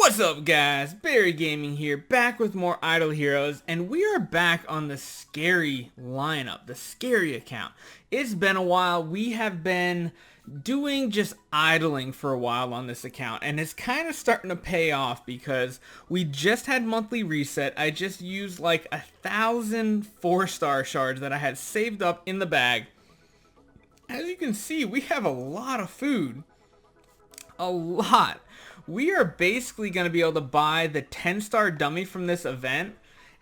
What's up, guys? Barry Gaming here, back with more Idle Heroes, and we are back on the Skerei lineup, the Skerei account. It's been a while. We have been doing just idling for a while on this account, and it's kind of starting to pay off because we just had monthly reset. I just used like 1,000 4-star shards that I had saved up in the bag. As you can see, we have a lot of food. A lot. We are basically going to be able to buy the 10-star dummy from this event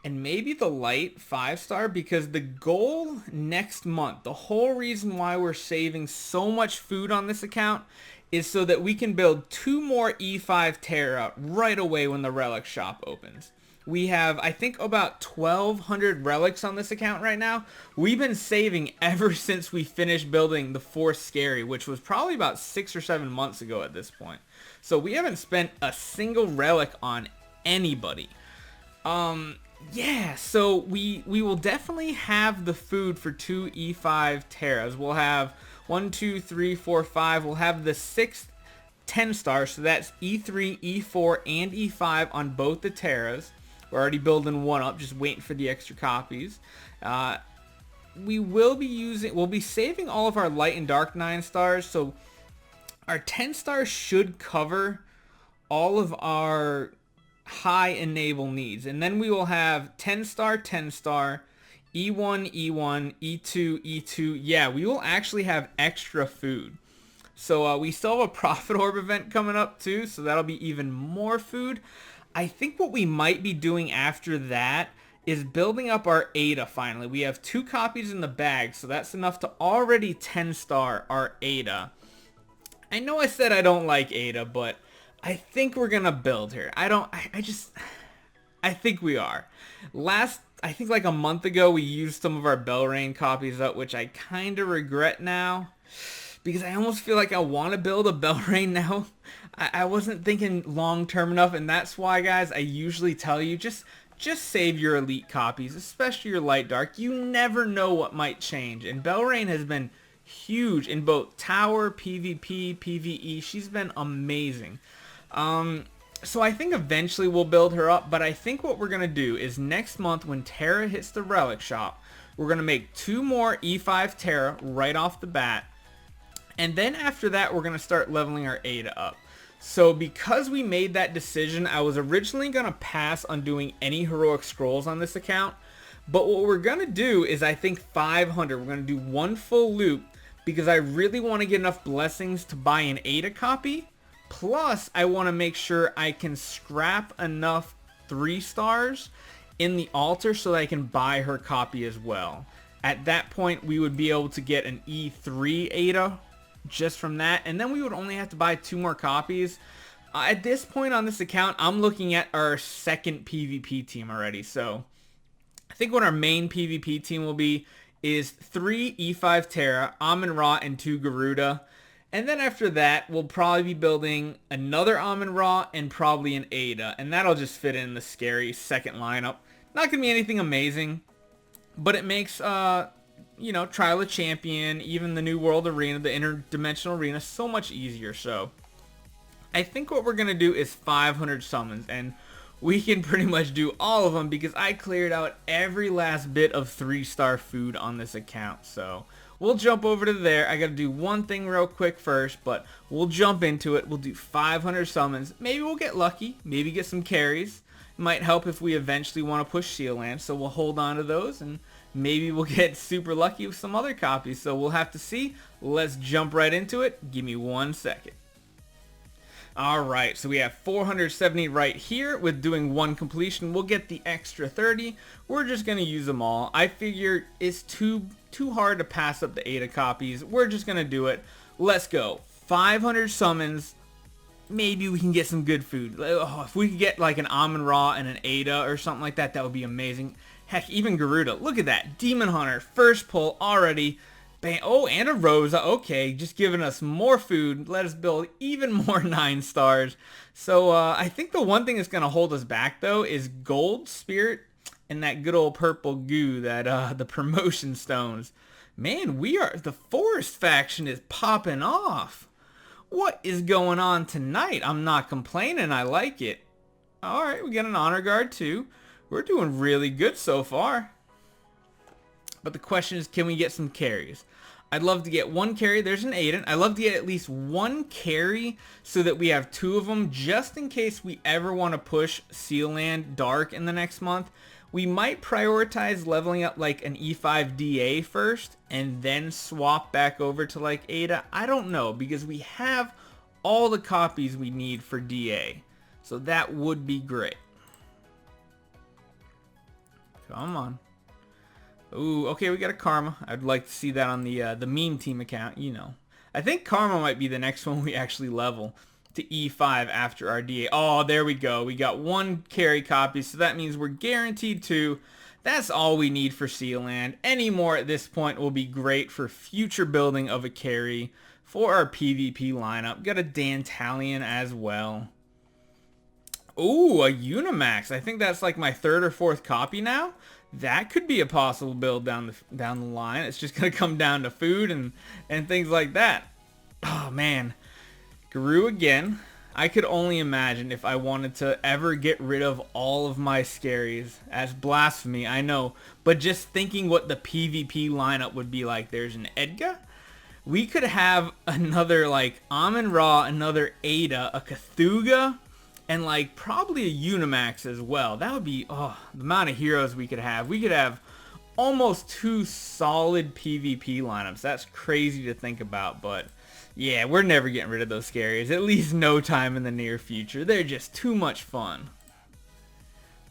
and maybe the light 5-star, because the goal next month, the whole reason why we're saving so much food on this account, is so that we can build 2 more E5 Terra right away when the relic shop opens. We have, I think, about 1,200 relics on this account right now. We've been saving ever since we finished building the 4th Skerei, which was probably about 6 or 7 months ago at this point. So we haven't spent a single relic on anybody. Yeah, so we will definitely have the food for 2 E5 Terras. We'll have 1, 2, 3, 4, 5. We'll have the 6th 10-star, so that's E3, E4, and E5 on both the Terras. We're already building one up, just waiting for the extra copies. We'll be saving all of our light and dark 9-stars, so our 10 stars should cover all of our high enable needs. And then we will have 10 star, 10 star, E1, E1, E2, E2. Yeah, we will actually have extra food. So we still have a profit orb event coming up too, so that'll be even more food. I think what we might be doing after that is building up our Aida finally. We have 2 copies in the bag, so that's enough to already 10 star our Aida. I know I said I don't like Aida, but I think we're gonna build her. I think we are. I think like a month ago, we used some of our Belrain copies up, which I kind of regret now, because I almost feel like I want to build a Belrain now. I wasn't thinking long term enough, and that's why, guys, I usually tell you, just save your elite copies, especially your light dark. You never know what might change, and Belrain has been huge in both tower, PvP, PvE. She's been amazing. So I think eventually we'll build her up, but I think what we're going to do is next month when Terra hits the relic shop, we're going to make 2 more E5 Terra right off the bat, and then after that we're going to start leveling our Aida up. So because we made that decision, I was originally going to pass on doing any heroic scrolls on this account, but what we're going to do is, I think, 500. We're going to do 1 full loop, because I really want to get enough blessings to buy an Aida copy. Plus, I want to make sure I can scrap enough 3 stars in the altar so that I can buy her copy as well. At that point, we would be able to get an E3 Aida just from that, and then we would only have to buy 2 more copies. At this point on this account, I'm looking at our 2nd PvP team already. So I think what our main PvP team will be is 3 E5 Terra, Amun-Ra, and 2 Garuda. And then after that, we'll probably be building another Amun-Ra and probably an Aida. And that'll just fit in the Skerei 2nd lineup. Not going to be anything amazing, but it makes, you know, Trial of Champion, even the New World Arena, the Interdimensional Arena, so much easier. So I think what we're going to do is 500 summons, and we can pretty much do all of them because I cleared out every last bit of 3-star food on this account. So we'll jump over to there. I got to do one thing real quick first, but we'll jump into it. We'll do 500 summons. Maybe we'll get lucky. Maybe get some carries. It might help if we eventually want to push Seal Land, so we'll hold on to those, and maybe we'll get super lucky with some other copies. So we'll have to see. Let's jump right into it. Give me 1 second. Alright, so we have 470 right here. With doing 1 completion, we'll get the extra 30. We're just going to use them all. I figure it's too hard to pass up the Aida copies. We're just going to do it. Let's go. 500 summons. Maybe we can get some good food. Oh, if we could get like an Amun-Ra and an Aida or something like that, that would be amazing. Heck, even Garuda. Look at that. Demon Hunter. First pull already. Bam. Oh, and a Rosa. Okay, just giving us more food. Let us build even more 9 stars. So I think the one thing that's going to hold us back, though, is Gold Spirit and that good old purple goo, that the promotion stones. Man, the Forest faction is popping off. What is going on tonight? I'm not complaining. I like it. All right, we got an honor guard too. We're doing really good so far. But the question is, can we get some carries? I'd love to get one carry. There's an Aiden. I'd love to get at least one carry so that we have two of them just in case we ever want to push Sealand Dark in the next month. We might prioritize leveling up like an E5 DA first and then swap back over to like Aida. I don't know, because we have all the copies we need for DA. So that would be great. Come on. Ooh, okay, we got a Karma. I'd like to see that on the meme team account, you know. I think Karma might be the next one we actually level to E5 after our DA. Oh, there we go. We got one carry copy, so that means we're guaranteed two. That's all we need for Sealand. Any more at this point will be great for future building of a carry for our PvP lineup. Got a Dantalion as well. Ooh, a Unimax. I think that's like my third or fourth copy now. That could be a possible build down the line. It's just going to come down to food and things like that. Oh, man. Guru again. I could only imagine if I wanted to ever get rid of all of my Skereis. As blasphemy, I know. But just thinking what the PvP lineup would be like. There's an Edgar. We could have another like Amun-Ra, another Aida, a Cthulhu, and like probably a Unimax as well. That would be, oh, the amount of heroes we could have. We could have almost two solid PvP lineups. That's crazy to think about, but yeah, we're never getting rid of those Skereis. At least no time in the near future. They're just too much fun.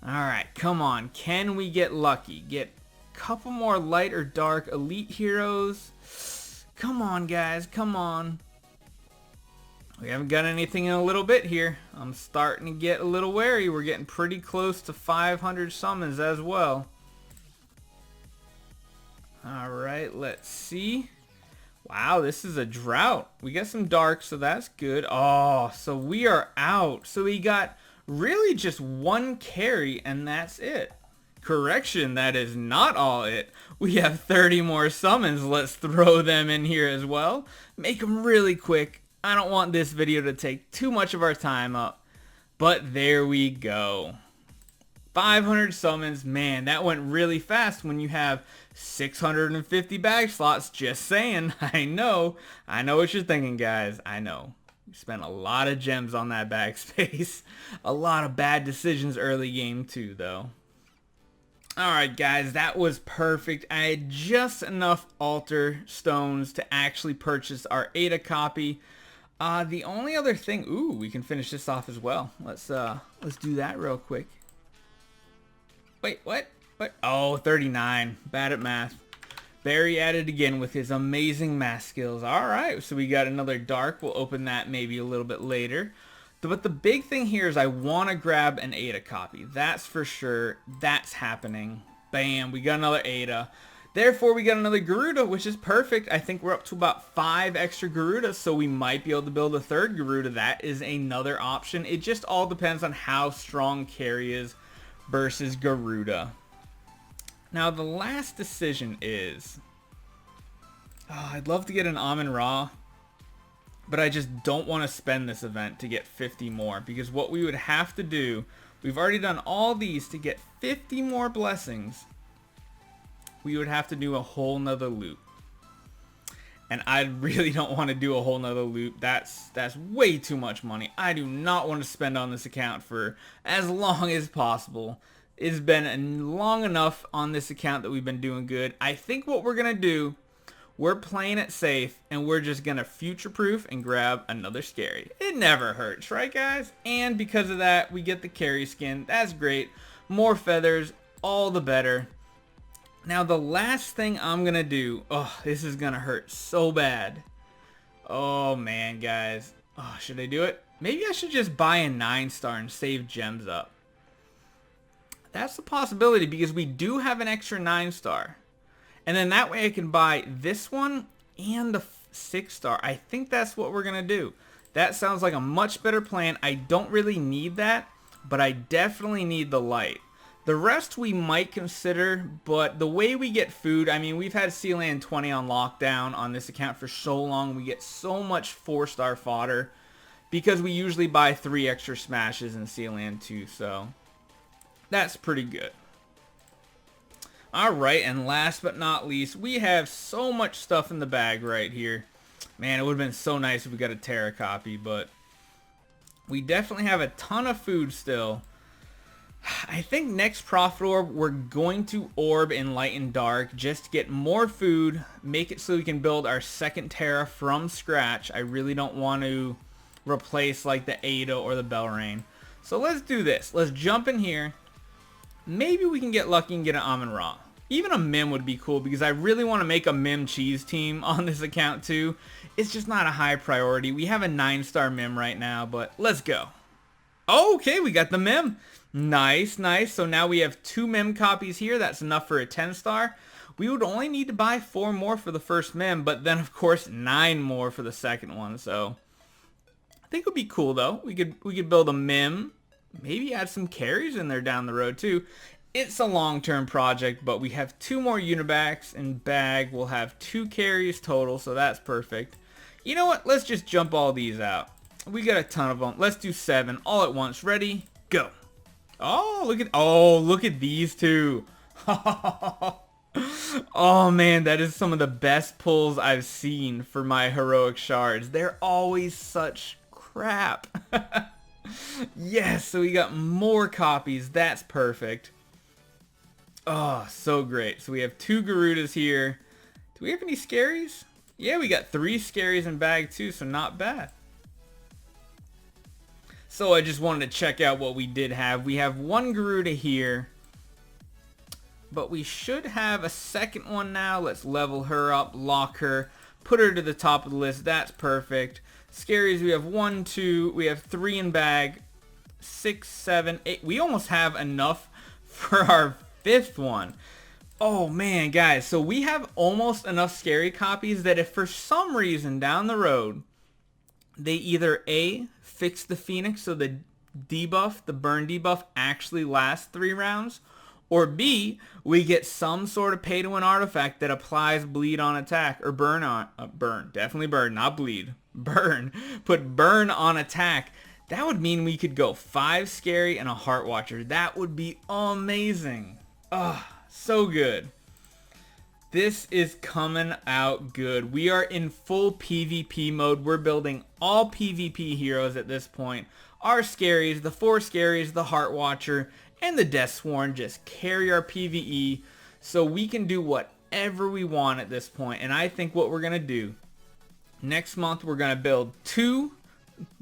Alright, come on. Can we get lucky? Get a couple more light or dark elite heroes. Come on, guys. Come on. We haven't got anything in a little bit here. I'm starting to get a little wary. We're getting pretty close to 500 summons as well. Alright, let's see. Wow, this is a drought. We got some dark, so that's good. Oh, so we are out. So we got really just one carry, and that's it. Correction, that is not all it. We have 30 more summons. Let's throw them in here as well. Make them really quick. I don't want this video to take too much of our time up, but there we go. 500 summons, man, that went really fast when you have 650 bag slots, just saying. I know what you're thinking, guys, I know. You spent a lot of gems on that bag space. A lot of bad decisions early game too, though. Alright guys, that was perfect. I had just enough altar stones to actually purchase our Aida copy. The only other thing, ooh, we can finish this off as well. Let's do that real quick. Wait, what? Oh, 39. Bad at math. Barry at it again with his amazing math skills. Alright, so we got another dark. We'll open that maybe a little bit later. But the big thing here is I want to grab an Aida copy. That's for sure. That's happening. Bam, we got another Aida. Therefore, we got another Garuda, which is perfect. I think we're up to about 5 extra Garudas, so we might be able to build a third Garuda. That is another option. It just all depends on how strong Carrie is versus Garuda. Now, the last decision is... Oh, I'd love to get an Amun-Ra, but I just don't want to spend this event to get 50 more, because what we would have to do... We've already done all these to get 50 more blessings. We would have to do a whole nother loop. And I really don't want to do a whole nother loop. That's way too much money. I do not want to spend on this account for as long as possible. It's been long enough on this account that we've been doing good. I think what we're going to do, we're playing it safe, and we're just going to future-proof and grab another Skerei. It never hurts, right guys? And because of that, we get the Carrie skin. That's great. More feathers, all the better. Now, the last thing I'm going to do... Oh, this is going to hurt so bad. Oh, man, guys. Oh, should I do it? Maybe I should just buy a 9-star and save gems up. That's a possibility because we do have an extra 9-star. And then that way I can buy this one and the 6-star. I think that's what we're going to do. That sounds like a much better plan. I don't really need that, but I definitely need the light. The rest we might consider, but the way we get food, I mean, we've had Sealand 20 on lockdown on this account for so long. We get so much 4-star fodder because we usually buy 3 extra smashes in Sealand too, so that's pretty good. Alright, and last but not least, we have so much stuff in the bag right here. Man, it would have been so nice if we got a Terra copy, but we definitely have a ton of food still. I think next Prophet Orb, we're going to orb in Light and Dark just to get more food, make it so we can build our second Terra from scratch. I really don't want to replace like the Aida or the Belrain. So let's do this. Let's jump in here. Maybe we can get lucky and get an Amun-Ra. Even a Mim would be cool because I really want to make a Mim cheese team on this account too. It's just not a high priority. We have a 9-star Mim right now, but let's go. Okay, we got the Mim. Nice, nice. So now we have 2 Mim copies here. That's enough for a 10-star. We would only need to buy 4 more for the first Mim, but then of course 9 more for the second one. So I think it would be cool though. We could build a Mim. Maybe add some carries in there down the road too. It's a long-term project, but we have 2 more Unibacs in bag. We'll have 2 carries total, so that's perfect. You know what? Let's just jump all these out. We got a ton of them. Let's do 7 all at once. Ready? Go. Oh, look at these 2. Oh man, that is some of the best pulls I've seen for my heroic shards. They're always such crap. Yes, so we got more copies. That's perfect. Oh, so great. So we have 2 Garudas here. Do we have any Skereis? Yeah, we got 3 Skereis in bag too, so not bad. So I just wanted to check out what we did have. We have 1 Garuda here, but we should have a second one now. Let's level her up, lock her, put her to the top of the list. That's perfect. Skereis, we have 1, 2, we have 3 in bag, 6, 7, 8. We almost have enough for our 5th one. Oh man, guys, so we have almost enough Skerei copies that if for some reason down the road they either A, fix the Phoenix so the debuff, the burn debuff actually lasts 3 rounds, or B, we get some sort of pay to win artifact that applies bleed on attack, or burn on, definitely burn, not bleed, burn, put burn on attack. That would mean we could go 5 Skerei and a Heart Watcher. That would be amazing. Oh, so good. This is coming out good. We are in full PvP mode. We're building all PvP heroes at this point. Our Skereis, the 4 Skereis, the Heart Watcher, and the Deathsworn just carry our PvE so we can do whatever we want at this point. And I think what we're going to do, next month we're going to build 2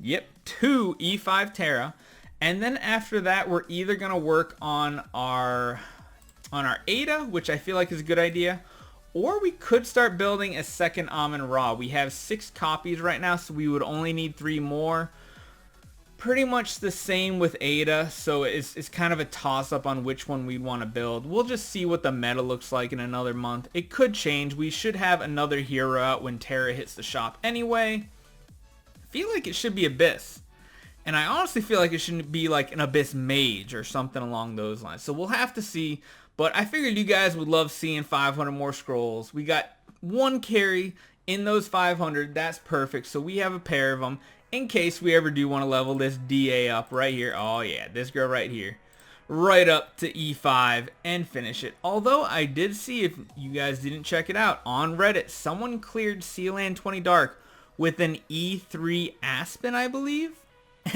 E5 Terra. And then after that we're either going to work on our Aida, which I feel like is a good idea. Or we could start building a second Amun-Ra. We have 6 copies right now, so we would only need 3 more. Pretty much the same with Aida, so it's kind of a toss-up on which one we'd want to build. We'll just see what the meta looks like in another month. It could change. We should have another hero out when Terra hits the shop anyway. I feel like it should be Abyss. And I honestly feel like it shouldn't be like an Abyss Mage or something along those lines. So we'll have to see. But I figured you guys would love seeing 500 more scrolls. We got 1 carry in those 500. That's perfect. So we have a pair of them in case we ever do want to level this DA up right here. Oh yeah, this girl right here. Right up to E5 and finish it. Although I did see, if you guys didn't check it out, on Reddit, someone cleared Sealand 20 Dark with an E3 Aspen, I believe.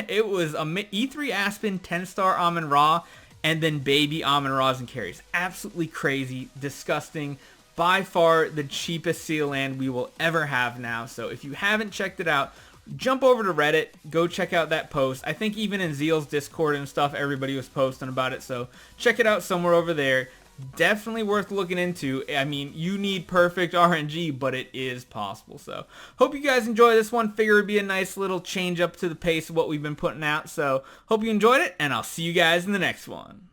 It was a E3 Aspen 10-star Amun-Ra. And then baby Amun-Ras and carries. Absolutely crazy, disgusting. By far the cheapest Sealand we will ever have now. So if you haven't checked it out, jump over to Reddit. Go check out that post. I think even in Zeal's Discord and stuff, everybody was posting about it. So check it out somewhere over there. Definitely worth looking into. I mean, you need perfect RNG, but it is possible. So hope you guys enjoy this one. Figure it'd be a nice little change up to the pace of what we've been putting out. So hope you enjoyed it, and I'll see you guys in the next one.